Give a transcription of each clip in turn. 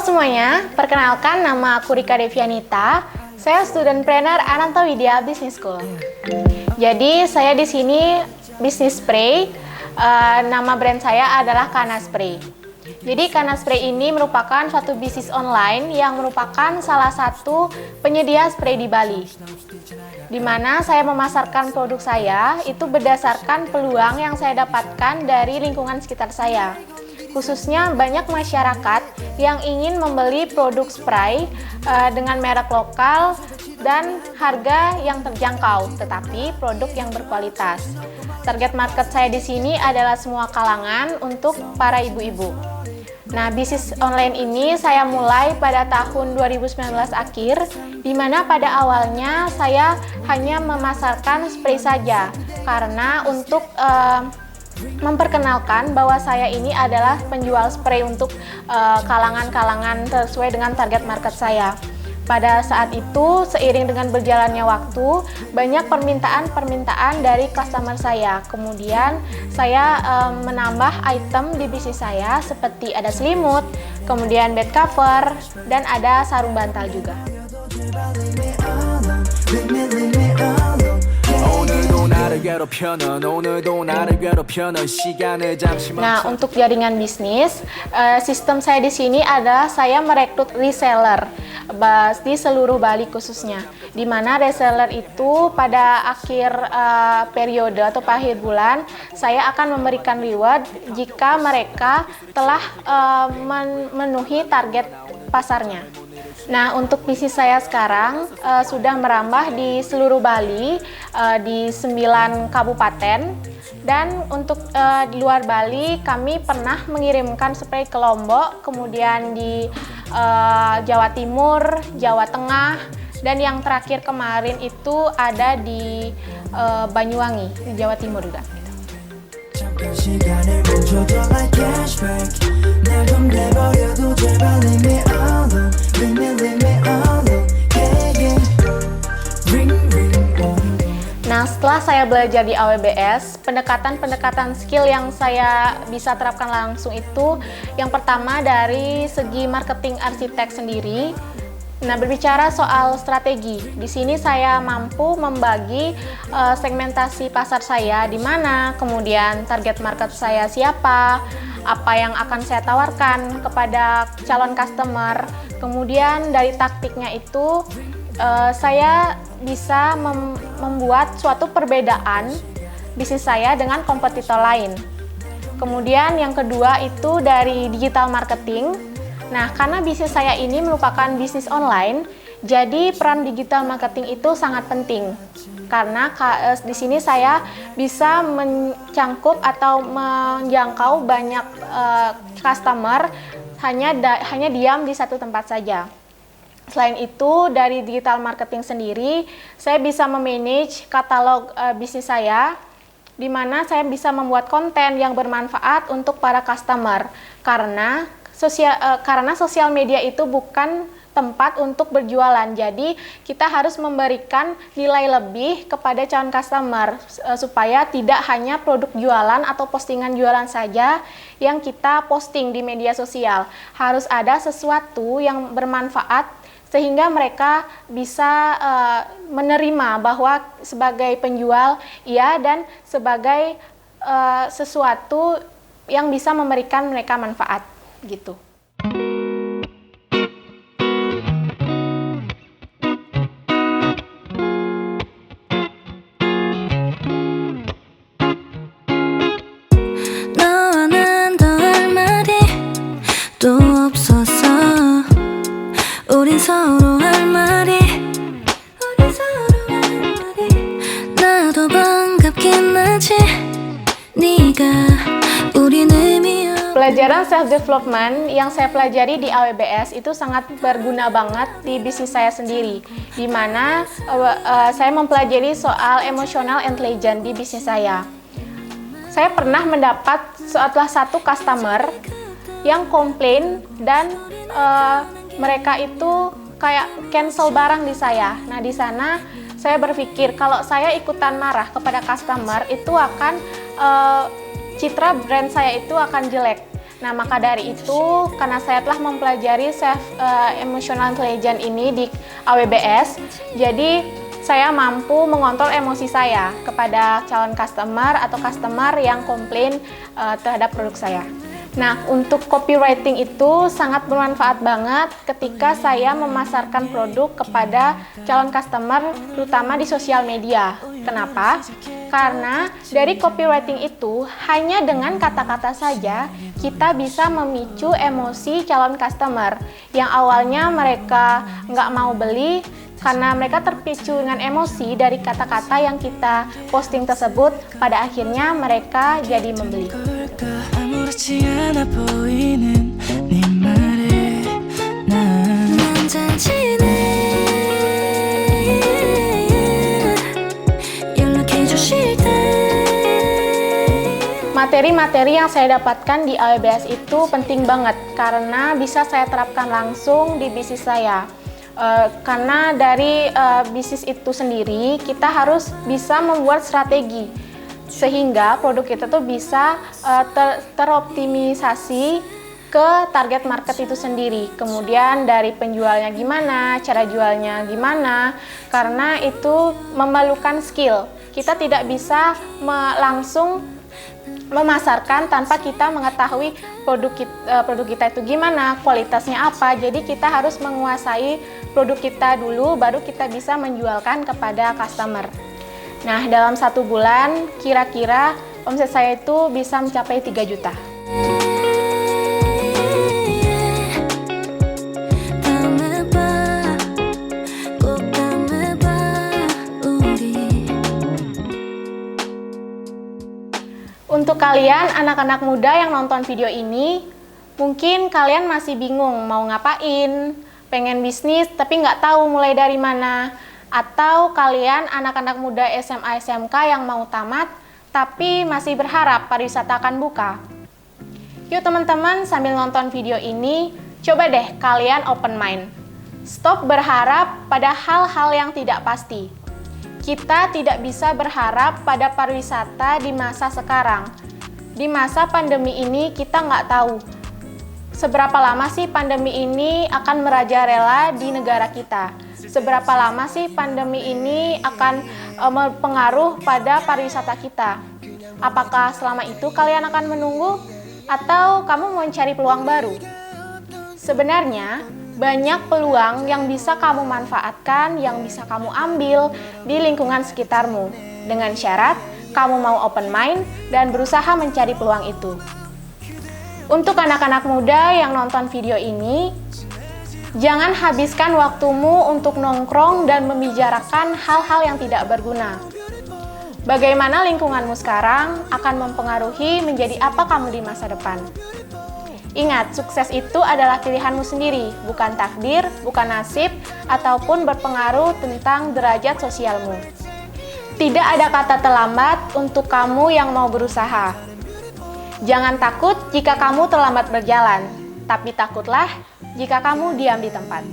semuanya, perkenalkan nama aku Rika Devianita. Saya student planner Ananta Widya Business School. Jadi saya di sini bisnis spray. Nama brand saya adalah Kana Spray. Jadi Kana Spray ini merupakan suatu bisnis online yang merupakan salah satu penyedia spray di Bali. Di mana saya memasarkan produk saya itu berdasarkan peluang yang saya dapatkan dari lingkungan sekitar saya. Khususnya banyak masyarakat yang ingin membeli produk spray dengan merek lokal dan harga yang terjangkau, tetapi produk yang berkualitas. Target market saya di sini adalah semua kalangan untuk para ibu-ibu. Nah, bisnis online ini saya mulai pada tahun 2019 akhir, di mana pada awalnya saya hanya memasarkan spray saja, karena untuk memperkenalkan bahwa saya ini adalah penjual spray untuk kalangan-kalangan sesuai dengan target market saya. Pada saat itu, seiring dengan berjalannya waktu, banyak permintaan dari customer saya. Kemudian saya menambah item di bisnis saya seperti ada selimut, kemudian bed cover, dan ada sarung bantal juga. Nah, untuk jaringan bisnis, sistem saya di sini adalah saya merekrut reseller di seluruh Bali khususnya, di mana reseller itu pada akhir periode atau akhir bulan saya akan memberikan reward jika mereka telah memenuhi target pasarnya. Nah, untuk bisnis saya sekarang sudah merambah di seluruh Bali, di 9 kabupaten, dan untuk di luar Bali kami pernah mengirimkan spray ke Lombok, kemudian di Jawa Timur, Jawa Tengah, dan yang terakhir kemarin itu ada di Banyuwangi, di Jawa Timur juga. Nah, setelah saya belajar di AWBS, pendekatan skill yang saya bisa terapkan langsung itu yang pertama dari segi marketing arsitek sendiri. Nah, berbicara soal strategi, di sini saya mampu membagi segmentasi pasar saya di mana, kemudian target market saya siapa, apa yang akan saya tawarkan kepada calon customer. Kemudian dari taktiknya itu saya bisa membuat suatu perbedaan bisnis saya dengan kompetitor lain. Kemudian yang kedua itu dari digital marketing. Nah, karena bisnis saya ini merupakan bisnis online, jadi peran digital marketing itu sangat penting. Karena di sini saya bisa mencangkup atau menjangkau banyak customer hanya diam di satu tempat saja. Selain itu, dari digital marketing sendiri, saya bisa memanage katalog bisnis saya, di mana saya bisa membuat konten yang bermanfaat untuk para customer. Karena sosial media itu bukan tempat untuk berjualan, jadi kita harus memberikan nilai lebih kepada calon customer supaya tidak hanya produk jualan atau postingan jualan saja yang kita posting di media sosial. Harus ada sesuatu yang bermanfaat sehingga mereka bisa menerima bahwa sebagai penjual iya, dan sebagai sesuatu yang bisa memberikan mereka manfaat gitu. Pelajaran self-development yang saya pelajari di AWBS itu sangat berguna banget di bisnis saya sendiri, di mana saya mempelajari soal emotional intelligence di bisnis saya. Saya pernah mendapat salah satu customer yang komplain dan mereka itu kayak cancel barang di saya. Nah, di sana saya berpikir kalau saya ikutan marah kepada customer itu akan citra brand saya itu akan jelek. Nah, maka dari itu, karena saya telah mempelajari emotional intelligence ini di AWBS, jadi saya mampu mengontrol emosi saya kepada calon customer atau customer yang komplain terhadap produk saya. Nah, untuk copywriting itu sangat bermanfaat banget ketika saya memasarkan produk kepada calon customer, terutama di sosial media. Kenapa? Karena dari copywriting itu, hanya dengan kata-kata saja, kita bisa memicu emosi calon customer yang awalnya mereka nggak mau beli, karena mereka terpicu dengan emosi dari kata-kata yang kita posting tersebut, pada akhirnya mereka jadi membeli. Materi-materi yang saya dapatkan di AWBS itu penting banget karena bisa saya terapkan langsung di bisnis saya. Karena dari bisnis itu sendiri kita harus bisa membuat strategi sehingga produk kita tuh bisa teroptimisasi ke target market itu sendiri. Kemudian dari penjualnya gimana, cara jualnya gimana, karena itu memerlukan skill. Kita tidak bisa langsung memasarkan tanpa kita mengetahui produk kita itu gimana, kualitasnya apa. Jadi kita harus menguasai produk kita dulu, baru kita bisa menjualkan kepada customer. Nah, dalam 1 bulan kira-kira omset saya itu bisa mencapai 3 juta. Untuk kalian anak-anak muda yang nonton video ini, mungkin kalian masih bingung mau ngapain, pengen bisnis tapi nggak tahu mulai dari mana. Atau kalian anak-anak muda SMA SMK yang mau tamat tapi masih berharap pariwisata akan buka. Yuk teman-teman, sambil nonton video ini, coba deh kalian open mind. Stop berharap pada hal-hal yang tidak pasti. Kita tidak bisa berharap pada pariwisata di masa sekarang. Di masa pandemi ini kita nggak tahu seberapa lama sih pandemi ini akan merajalela di negara kita. Seberapa lama sih pandemi ini akan berpengaruh pada pariwisata kita. Apakah selama itu kalian akan menunggu atau kamu mau mencari peluang baru? Sebenarnya banyak peluang yang bisa kamu manfaatkan, yang bisa kamu ambil di lingkungan sekitarmu. Dengan syarat kamu mau open mind dan berusaha mencari peluang itu. Untuk anak-anak muda yang nonton video ini, jangan habiskan waktumu untuk nongkrong dan membicarakan hal-hal yang tidak berguna. Bagaimana lingkunganmu sekarang akan mempengaruhi menjadi apa kamu di masa depan. Ingat, sukses itu adalah pilihanmu sendiri, bukan takdir, bukan nasib, ataupun berpengaruh tentang derajat sosialmu. Tidak ada kata terlambat untuk kamu yang mau berusaha. Jangan takut jika kamu terlambat berjalan, tapi takutlah jika kamu diam di tempat.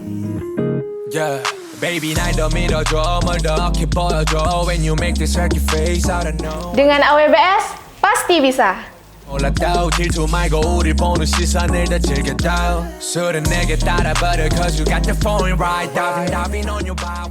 Dengan AWBS, pasti bisa. 올랐다오 질투 말고 우릴 보는 시선을 더 즐겼다오 술은 내게 따라버려 cause you got the phone right diving on your vibe